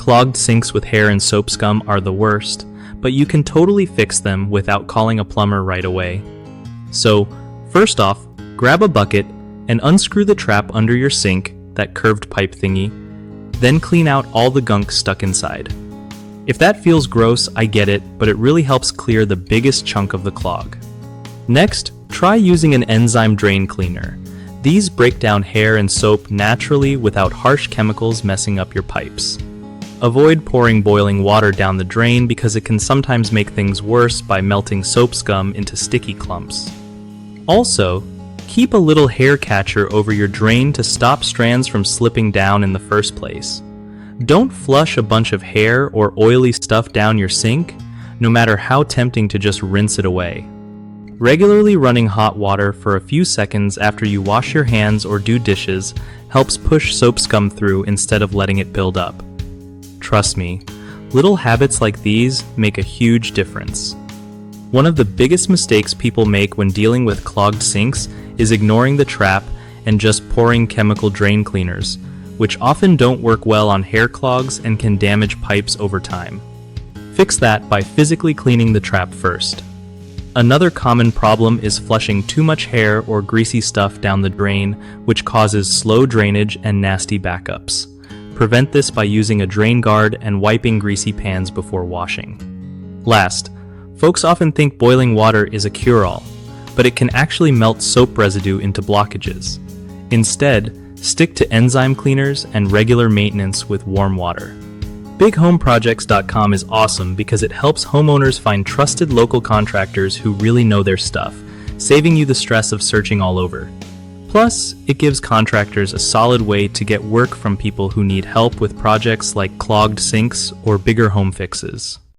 Clogged sinks with hair and soap scum are the worst, but you can totally fix them without calling a plumber right away. So, first off, grab a bucket and unscrew the trap under your sink, that curved pipe thingy, then clean out all the gunk stuck inside. If that feels gross, I get it, but it really helps clear the biggest chunk of the clog. Next, try using an enzyme drain cleaner. These break down hair and soap naturally without harsh chemicals messing up your pipes. Avoid pouring boiling water down the drain because it can sometimes make things worse by melting soap scum into sticky clumps. Also, keep a little hair catcher over your drain to stop strands from slipping down in the first place. Don't flush a bunch of hair or oily stuff down your sink, no matter how tempting to just rinse it away. Regularly running hot water for a few seconds after you wash your hands or do dishes helps push soap scum through instead of letting it build up. Trust me, little habits like these make a huge difference. One of the biggest mistakes people make when dealing with clogged sinks is ignoring the trap and just pouring chemical drain cleaners, which often don't work well on hair clogs and can damage pipes over time. Fix that by physically cleaning the trap first. Another common problem is flushing too much hair or greasy stuff down the drain, which causes slow drainage and nasty backups. Prevent this by using a drain guard and wiping greasy pans before washing. Last, folks often think boiling water is a cure-all, but it can actually melt soap residue into blockages. Instead, stick to enzyme cleaners and regular maintenance with warm water. BigHomeProjects.com is awesome because it helps homeowners find trusted local contractors who really know their stuff, saving you the stress of searching all over. Plus, it gives contractors a solid way to get work from people who need help with projects like clogged sinks or bigger home fixes.